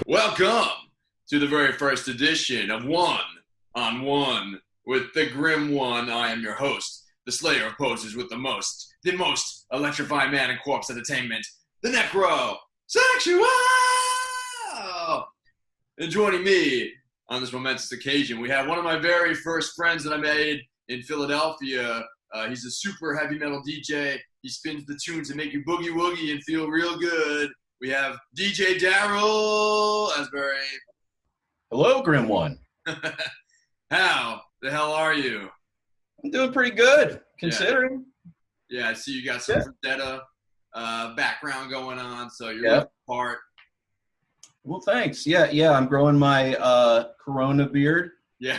Welcome to the very first edition of One on One with the GRIM1. I am your host, the slayer of poses with the most electrifying man in corpse entertainment, the Necrosexual! And joining me on this momentous occasion, we have one of my very first friends that I made in Philadelphia. He's a super heavy metal DJ. He spins the tunes and make you boogie woogie and feel real good. We have DJ Darrel Asbury. Hello, GRIM1. How the hell are you? I'm doing pretty good, considering. Yeah, I see you got some vendetta background going on, so you're looking apart. Well, thanks. Yeah, I'm growing my Corona beard. Yeah.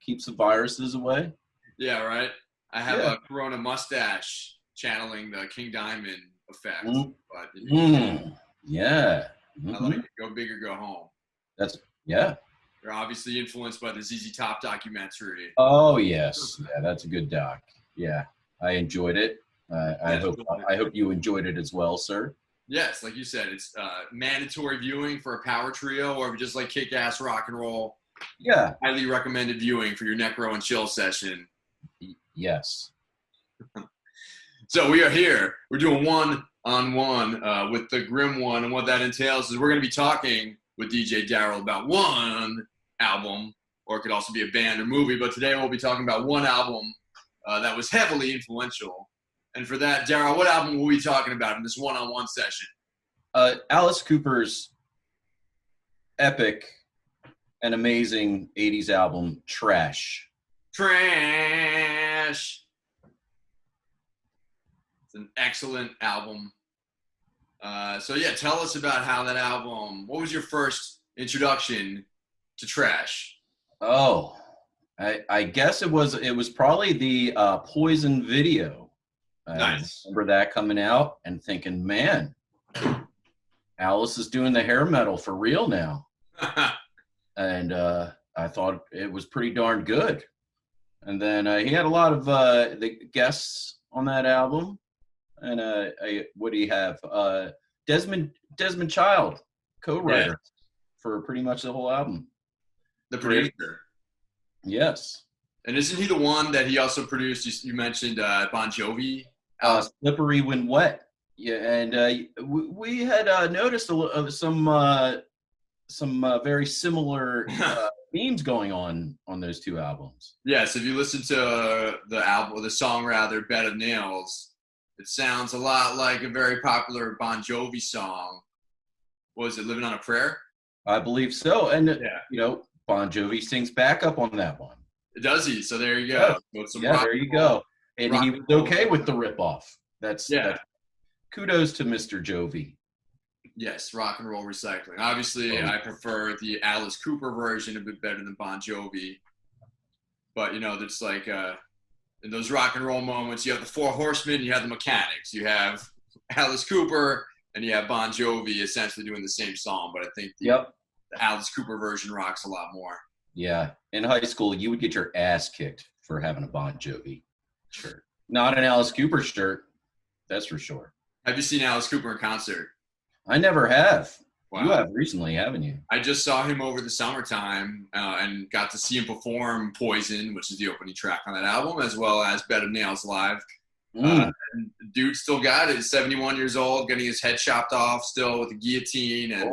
Keeps the viruses away. Yeah, right. I have a Corona mustache channeling the King Diamond effect. But yeah. I like it. Go big or go home. You're obviously influenced by the ZZ Top documentary. Oh yes, yeah, that's a good doc. Yeah, I enjoyed it. I hope you enjoyed it as well, sir. Yes, like you said, it's mandatory viewing for a power trio, or if you just like kick-ass rock and roll. Yeah, highly recommended viewing for your necro and chill session. Yes. So we are here. We're doing one-on-one with the GRIM1, and what that entails is we're going to be talking with DJ Darrel about one album, or it could also be a band or movie, but today we'll be talking about one album that was heavily influential. And for that, Darrel, what album will we be talking about in this one-on-one session? Alice Cooper's epic and amazing 80s album, Trash. Trash! It's an excellent album. Tell us about how that album, what was your first introduction to Trash? Oh, I guess it was probably the Poison video. Nice. I remember that coming out and thinking, man, Alice is doing the hair metal for real now. And I thought it was pretty darn good. And then he had a lot of the guests on that album. And what do you have? Desmond Child, co-writer for pretty much the whole album. The producer. Yes. And isn't he the one that he also produced? You mentioned Bon Jovi. Slippery When Wet. Yeah, and we had noticed some very similar themes going on those two albums. Yes, if you listen to the song rather, Bed of Nails, it sounds a lot like a very popular Bon Jovi song. Was it Living on a Prayer? I believe so. And, Bon Jovi sings backup on that one. Does he? So there you go. There you go. And he was okay with the ripoff. That's kudos to Mr. Jovi. Yes, rock and roll recycling. Obviously, I prefer the Alice Cooper version a bit better than Bon Jovi. But, there's like in those rock and roll moments, you have the Four Horsemen, you have the Mechanics, you have Alice Cooper, and you have Bon Jovi essentially doing the same song. But I think the Alice Cooper version rocks a lot more. Yeah. In high school, you would get your ass kicked for having a Bon Jovi shirt. Not an Alice Cooper shirt, that's for sure. Have you seen Alice Cooper in concert? I never have. Wow. You have recently, haven't you? I just saw him over the summertime and got to see him perform Poison, which is the opening track on that album, as well as Bed of Nails live. And dude still got it. He's 71 years old, getting his head chopped off still with a guillotine. And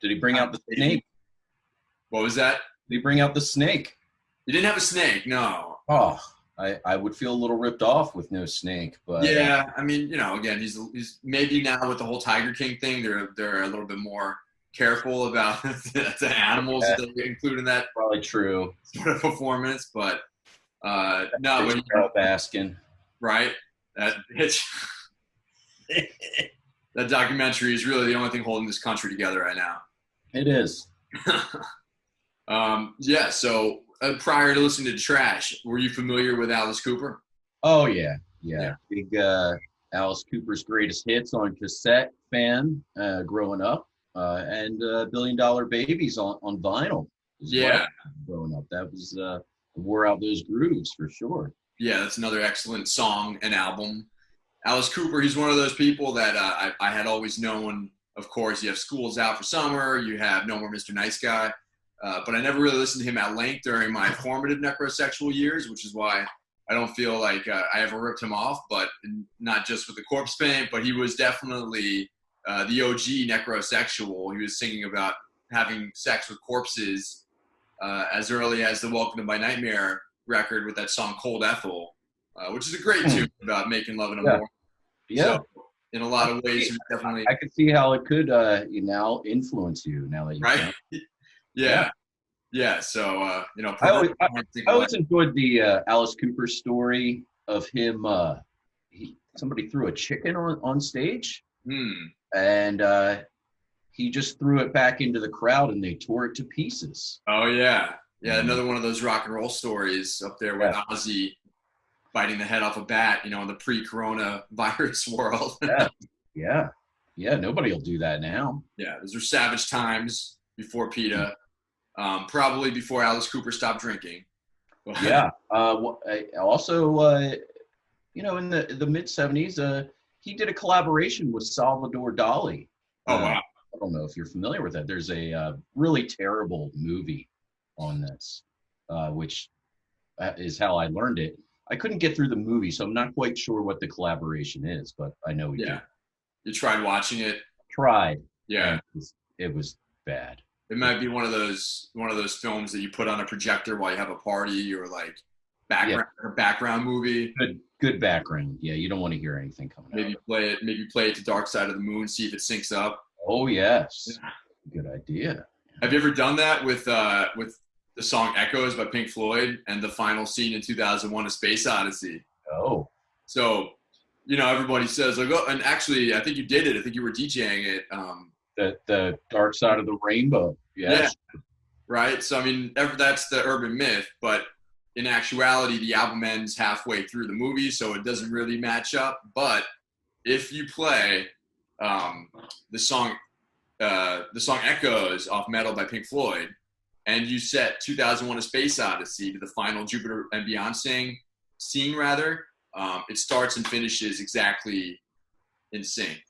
did he bring out the snake? What was that? Did he bring out the snake? He didn't have a snake, no. Oh, I would feel a little ripped off with no snake, but yeah, I mean, again, he's maybe now with the whole Tiger King thing, they're a little bit more careful about the animals that they include in that. Probably true. Sort of performance, but no, but Carl Baskin, right? That documentary is really the only thing holding this country together right now. It is. So prior to listening to Trash, were you familiar with Alice Cooper? Oh, yeah. Big Alice Cooper's Greatest Hits on cassette fan growing up, and $1 Billion Babies on vinyl. Yeah. Growing up. That was wore out those grooves for sure. Yeah, that's another excellent song and album. Alice Cooper, he's one of those people that I had always known of course, you have School's Out for Summer. You have No More Mr. Nice Guy. But I never really listened to him at length during my formative necrosexual years, which is why I don't feel like I ever ripped him off, but not just with the corpse paint, but he was definitely the OG necrosexual. He was singing about having sex with corpses as early as the Welcome to My Nightmare record with that song Cold Ethel, which is a great tune about making love in a morning. Yeah. So in a lot of ways, definitely. I could see how it could now influence you now that you right. Yeah. So I always enjoyed the Alice Cooper story of him. Somebody threw a chicken on stage, and he just threw it back into the crowd, and they tore it to pieces. Oh yeah, another one of those rock and roll stories up there with Ozzy biting the head off a bat, in the pre-corona virus world. Yeah. Nobody will do that now. Yeah, those are savage times before PETA, probably before Alice Cooper stopped drinking. Yeah. Also, in the mid '70s, he did a collaboration with Salvador Dali. Oh wow! I don't know if you're familiar with that. There's a really terrible movie on this, which is how I learned it. I couldn't get through the movie, so I'm not quite sure what the collaboration is, but I know we did. You tried watching it? Tried. Yeah. It was bad. It might be one of those films that you put on a projector while you have a party, or like background movie. Good background. Yeah, you don't want to hear anything coming out. Maybe play it to Dark Side of the Moon, see if it syncs up. Oh yes. Yeah. Good idea. Have you ever done that with the song Echoes by Pink Floyd and the final scene in 2001: A Space Odyssey? Oh. So, everybody says like, oh, and actually, I think you did it. I think you were DJing it. The Dark Side of the Rainbow. Yes. Yeah. Right. So, I mean, that's the urban myth, but in actuality, the album ends halfway through the movie, so it doesn't really match up. But if you play the song Echoes off Metal by Pink Floyd, and you set 2001: A Space Odyssey to the final Jupiter and Beyond scene, it starts and finishes exactly in sync.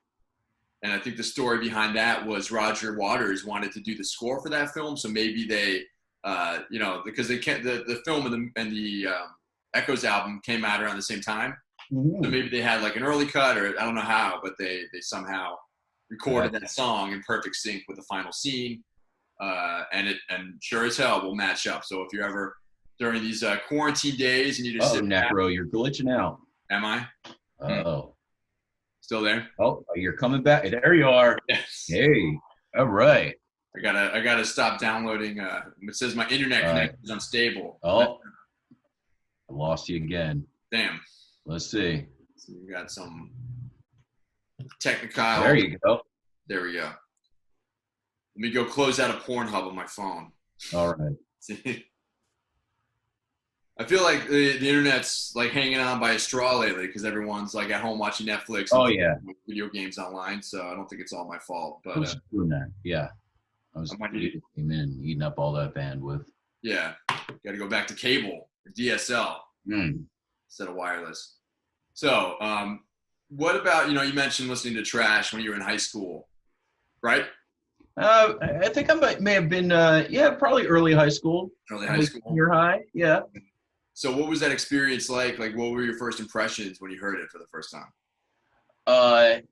And I think the story behind that was Roger Waters wanted to do the score for that film, so maybe they, because they can't, the film and the Echoes album came out around the same time, so maybe they had like an early cut, or I don't know how, but they somehow recorded that song in perfect sync with the final scene. And sure as hell will match up. So if you're ever during these quarantine days and you just sit Necro, you're glitching out. Am I? Oh, still there? Oh, you're coming back. There you are. Yes. Hey, all right. I gotta stop downloading. It says my internet connection is unstable. Oh, I lost you again. Damn. Let's see. So we got some technical. There you go. There we go. Let me go close out a Pornhub on my phone. All right. I feel like the internet's like hanging on by a straw lately because everyone's like at home watching Netflix. And video games online. So I don't think it's all my fault. But I was doing that. Yeah. I came in eating up all that bandwidth. Yeah. Got to go back to cable or DSL instead of wireless. So what about, you mentioned listening to Trash when you were in high school, right? I think I may have been, probably early high school. Early high school. Junior high, yeah. So what was that experience like? Like, what were your first impressions when you heard it for the first time? I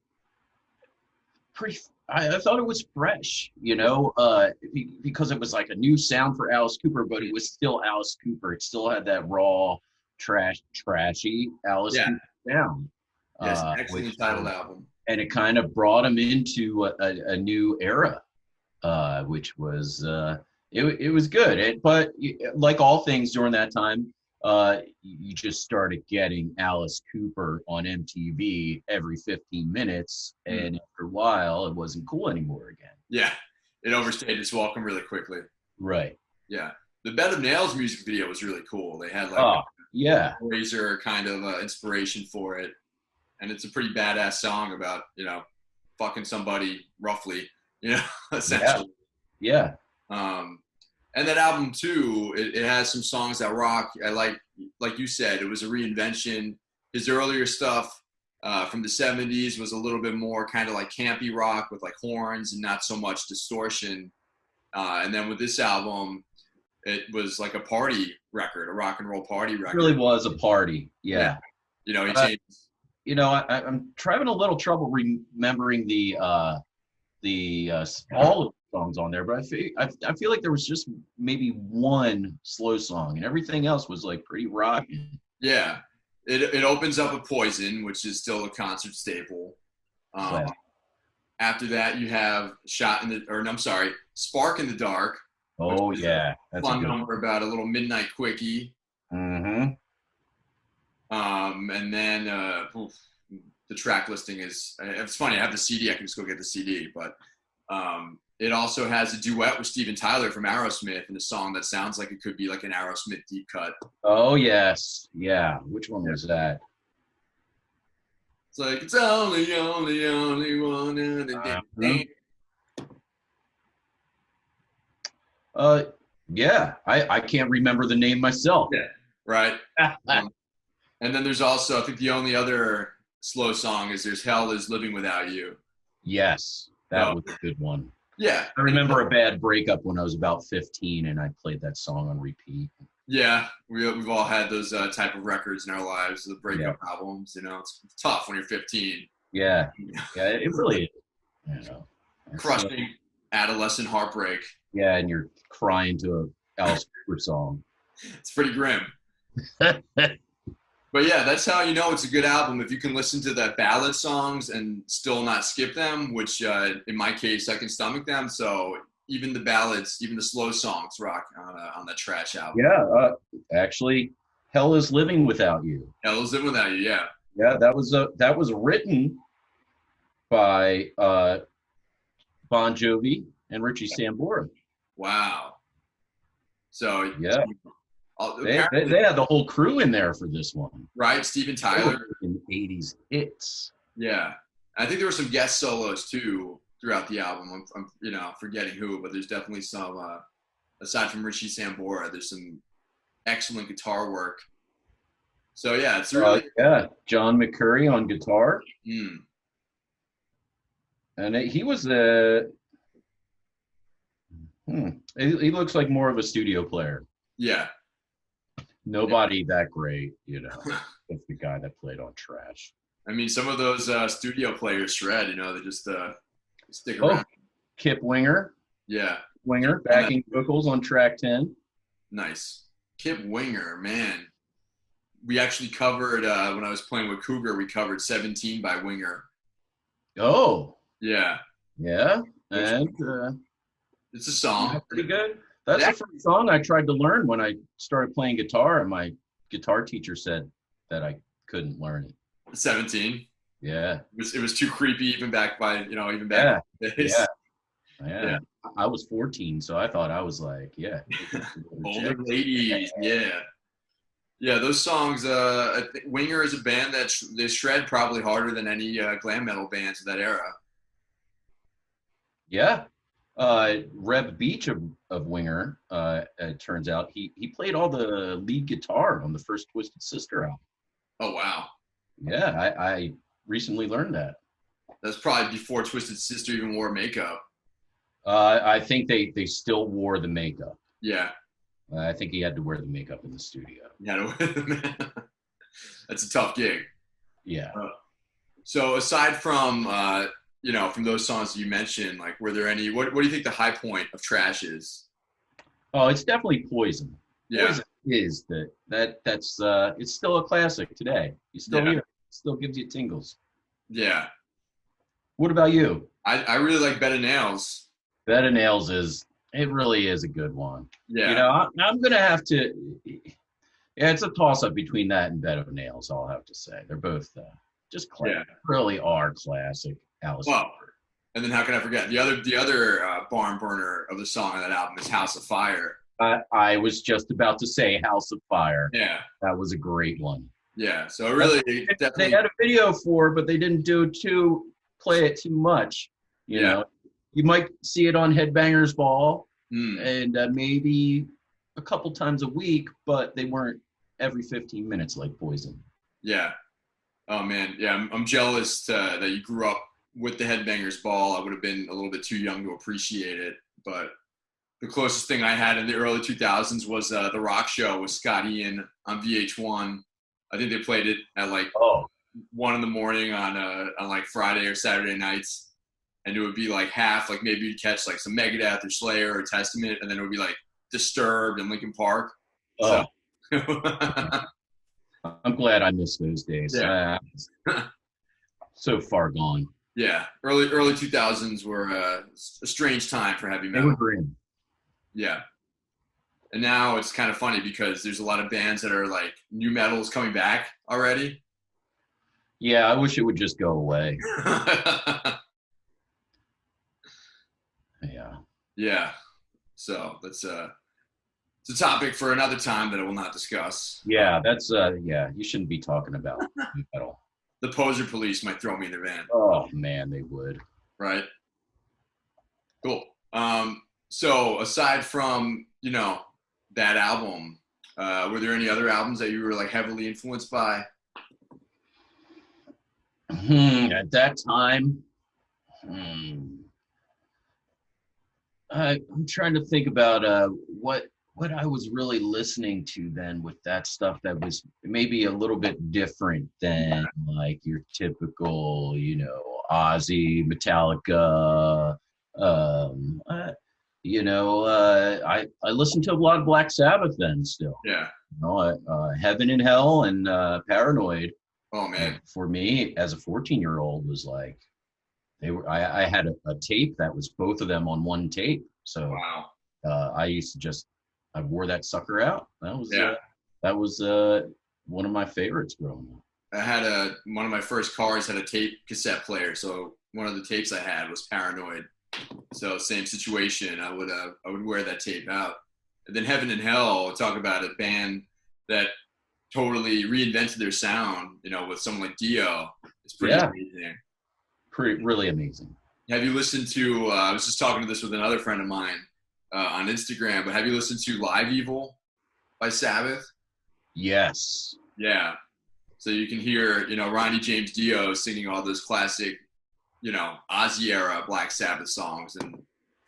thought it was fresh, because it was like a new sound for Alice Cooper, but it was still Alice Cooper. It still had that raw, trashy Alice Cooper sound. Yes, excellent titled album. And it kind of brought him into a new era, which was it was good. But like all things during that time, you just started getting Alice Cooper on MTV every 15 minutes, and after a while, it wasn't cool anymore again. Yeah, it overstayed its welcome really quickly. Right. Yeah, the Bed of Nails music video was really cool. They had like a Razor kind of inspiration for it. And it's a pretty badass song about, fucking somebody roughly, essentially. Yeah. And that album too, it has some songs that rock. I like you said, it was a reinvention. His earlier stuff from the 70s was a little bit more kind of like campy rock with like horns and not so much distortion. And then with this album, it was like a party record, a rock and roll party record. It really was a party. Yeah. You know, he changed. You know, I'm having a little trouble remembering the all of the songs on there, but I feel like there was just maybe one slow song, and everything else was like pretty rocking. Yeah, it opens up with Poison, which is still a concert staple. After that, you have Spark in the Dark. Oh yeah, that's a fun number about a little midnight quickie. Mm-hmm. And then the track listing it's funny. I have the CD. I can just go get the CD. But it also has a duet with Steven Tyler from Aerosmith in a song that sounds like it could be like an Aerosmith deep cut. Oh, yes. Yeah. Which one was that? It's like, it's only one. Yeah. I can't remember the name myself. Yeah. Right. And then there's also, I think the only other slow song is There's Hell Is Living Without You. Yes, that was a good one. Yeah. I remember a bad breakup when I was about 15 and I played that song on repeat. Yeah, we've all had those type of records in our lives, the breakup albums. You know, it's tough when you're 15. Yeah, it really is. You know, crushing adolescent heartbreak. Yeah, and you're crying to a Alice Cooper song. It's pretty grim. But yeah, that's how you know it's a good album. If you can listen to the ballad songs and still not skip them, which in my case, I can stomach them. So even the ballads, even the slow songs rock on that trash album. Yeah, actually, Hell Is Living Without You. Hell Is Living Without You, yeah. Yeah, that was written by Bon Jovi and Richie Sambora. Wow. So yeah. They had the whole crew in there for this one. Right, Steven Tyler. In 80s hits. Yeah. I think there were some guest solos, too, throughout the album. I'm forgetting who, but there's definitely some, aside from Richie Sambora, there's some excellent guitar work. So, yeah, it's really... John McCurry on guitar. Mm. And he was he looks like more of a studio player. Yeah. Nobody that great, you know. That's the guy that played on Trash. I mean, some of those studio players shred, you know, they just stick around. Kip Winger. Yeah. Winger, backing vocals on track 10. Nice. Kip Winger, man. We actually covered, when I was playing with Cougar, we covered 17 by Winger. Oh. Yeah. Yeah. And it's a song. Pretty good. That's the first song I tried to learn when I started playing guitar, and my guitar teacher said that I couldn't learn it. 17. Yeah. It was too creepy even back in the days. Yeah. I was 14, so I thought I was like, older ladies. Yeah. Yeah, those songs, I think Winger is a band that they shred probably harder than any glam metal bands of that era. Yeah. Reb Beach of Winger, it turns out, he played all the lead guitar on the first Twisted Sister album. Oh, wow. Yeah, I recently learned that. That's probably before Twisted Sister even wore makeup. I think they still wore the makeup. Yeah. I think he had to wear the makeup in the studio. Yeah, that's a tough gig. Yeah. So aside from from those songs that you mentioned, like, were there any? What do you think the high point of Trash is? Oh, it's definitely Poison. Yeah. Poison is that's it's still a classic today. You still hear it. It still gives you tingles. Yeah. What about you? I really like Bed of Nails. Bed of Nails it really is a good one. Yeah. You know, I'm going to have to, it's a toss up between that and Bed of Nails, I'll have to say. They're both just classic. Really are classic Alice Cooper. And then how can I forget the other barn burner of the song on that album is House of Fire. I was just about to say House of Fire. Yeah. That was a great one. Yeah. So really, definitely. They had a video for it, but they didn't play it too much. You know, you might see it on Headbangers Ball and maybe a couple times a week, but they weren't every 15 minutes like Poison. Yeah. Oh man, yeah, I'm jealous that you grew up with the Headbangers Ball. I would have been a little bit too young to appreciate it, but the closest thing I had in the early 2000s was the Rock Show with Scott Ian on VH1. I think they played it at like 1 in the morning on like Friday or Saturday nights, and it would be like half, like maybe you'd catch like some Megadeth or Slayer or Testament, and then it would be like Disturbed and Linkin Park. Oh, So. I'm glad I missed those days. Yeah. So far gone. Yeah, early 2000s were a strange time for heavy metal. They were grim. Yeah. And now it's kind of funny because there's a lot of bands that are like new metal's coming back already. Yeah, I wish it would just go away. Yeah. Yeah. So that's it's a topic for another time that I will not discuss. Yeah, that's yeah, you shouldn't be talking about new metal. The Poser Police might throw me in their van. Oh man, they would. Right. Cool. So aside from, that album, were there any other albums that you were like heavily influenced by? At that time, I'm trying to think about what I was really listening to then with that stuff that was maybe a little bit different than like your typical, Ozzy, Metallica. I listened to a lot of Black Sabbath then still. Yeah. Heaven and Hell and Paranoid. Oh man. For me as a 14-year-old was like, I had a tape that was both of them on one tape. So wow. I wore that sucker out. That was one of my favorites growing up. I had one of my first cars had a tape cassette player. So one of the tapes I had was Paranoid. So same situation. I would wear that tape out. And then Heaven and Hell, talk about a band that totally reinvented their sound, with someone like Dio. It's pretty amazing. Really amazing. Have you listened to, I was just talking to this with another friend of mine on Instagram, but have you listened to Live Evil by Sabbath? Yes. Yeah. So you can hear, Ronnie James Dio singing all those classic, Ozzy era Black Sabbath songs, and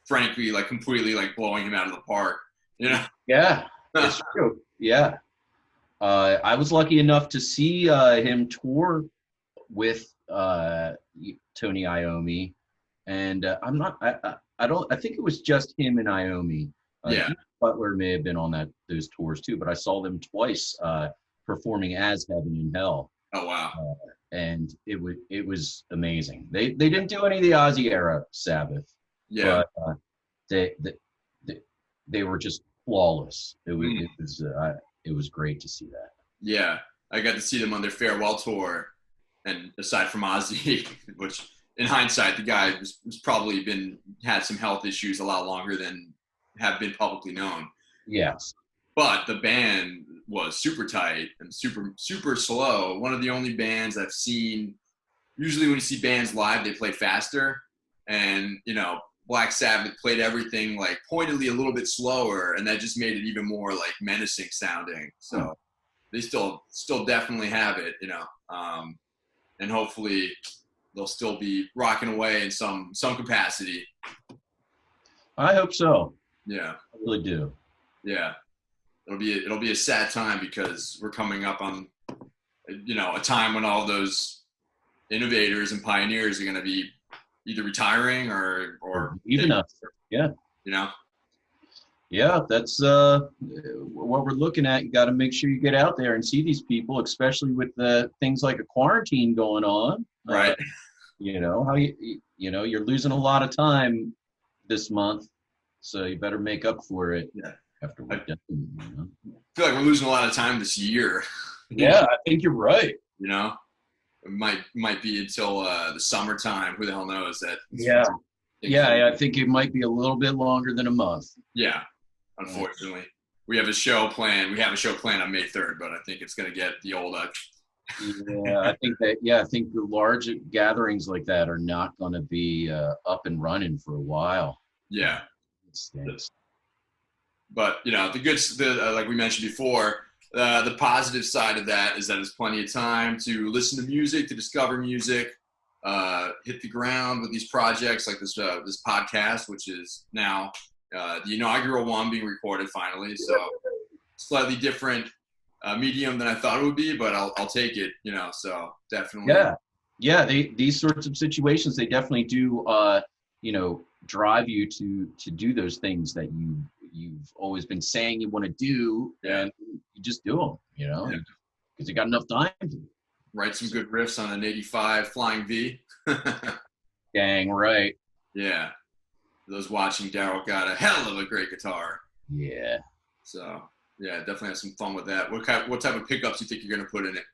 frankly, like completely like blowing him out of the park, Yeah, it's true. Yeah. I was lucky enough to see him tour with Tony Iommi, and I think it was just him and Iommi. Butler may have been on those tours too, but I saw them twice performing as Heaven and Hell. Oh wow. And it was amazing. They didn't do any of the Ozzy era Sabbath. Yeah. But they were just flawless. It was great to see that. Yeah. I got to see them on their farewell tour, and aside from Ozzy, which in hindsight, the guy was probably had some health issues a lot longer than have been publicly known. Yes. But the band was super tight and super, super slow. One of the only bands I've seen, usually when you see bands live, they play faster. And, Black Sabbath played everything like pointedly a little bit slower, and that just made it even more like menacing sounding. So they still definitely have it, and hopefully they'll still be rocking away in some capacity. I hope so. Yeah. I really do. Yeah. It'll be a sad time because we're coming up on, a time when all those innovators and pioneers are going to be either retiring or even us. Yeah. Yeah, that's what we're looking at. You got to make sure you get out there and see these people, especially with things like a quarantine going on. Right. How you're losing a lot of time this month, so you better make up for it. Yeah. After we're done. I feel like we're losing a lot of time this year. Yeah, I think you're right. It might be until the summertime. Who the hell knows that? Yeah, I think it might be a little bit longer than a month. Yeah, unfortunately. We have a show planned. We have a show planned on May 3rd, but I think it's going to get the old. Yeah, I think the large gatherings like that are not going to be up and running for a while. Yeah. It stinks. But like we mentioned before, the positive side of that is that there's plenty of time to listen to music, to discover music, hit the ground with these projects like this podcast, which is now the inaugural one being recorded finally. So slightly different medium than I thought it would be, but I'll take it, so definitely. Yeah. These sorts of situations, they definitely do, drive you to do those things that you've always been saying you want to do, and you just do them, because you got enough time to write some good riffs on an 85 Flying V. Dang right. Yeah. For those watching, Darrel got a hell of a great guitar. Yeah. So yeah, definitely have some fun with that. What type of pickups do you think you're gonna put in it?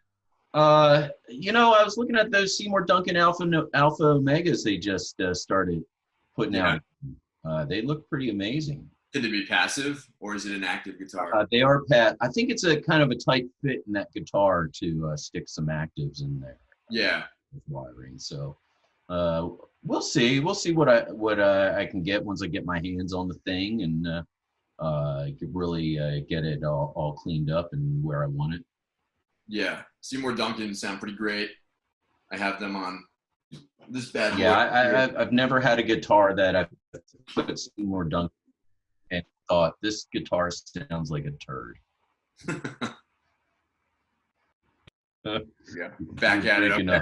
I was looking at those Seymour Duncan Alpha Omegas they just started putting out. They look pretty amazing. Can they be passive, or is it an active guitar? They are I think it's a kind of a tight fit in that guitar to stick some actives in there. Yeah. With wiring. So we'll see. We'll see what I can get once I get my hands on the thing and really get it all cleaned up and where I want it. Yeah, Seymour Duncan sound pretty great. I have them on this bad boy. Yeah, I've never had a guitar that I've put Seymour Duncan and thought this guitar sounds like a turd. Yeah, back at it. Okay.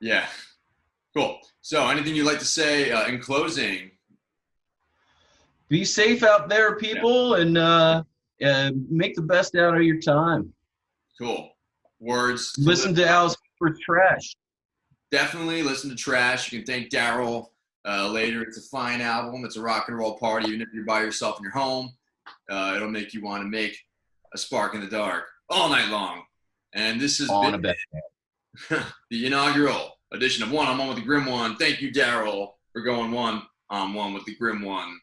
Yeah, cool. So, anything you'd like to say in closing? Be safe out there, people, and make the best out of your time. Cool. Words. Listen to Alice Cooper's Trash. Definitely listen to Trash. You can thank Darrel later. It's a fine album. It's a rock and roll party. Even if you're by yourself in your home, it'll make you want to make a spark in the dark all night long. And this has been the inaugural edition of One on One with the GRIM1. Thank you, Darrel, for going one on one with the GRIM1.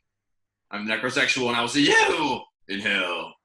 I'm Necrosexual, and I will see you in hell.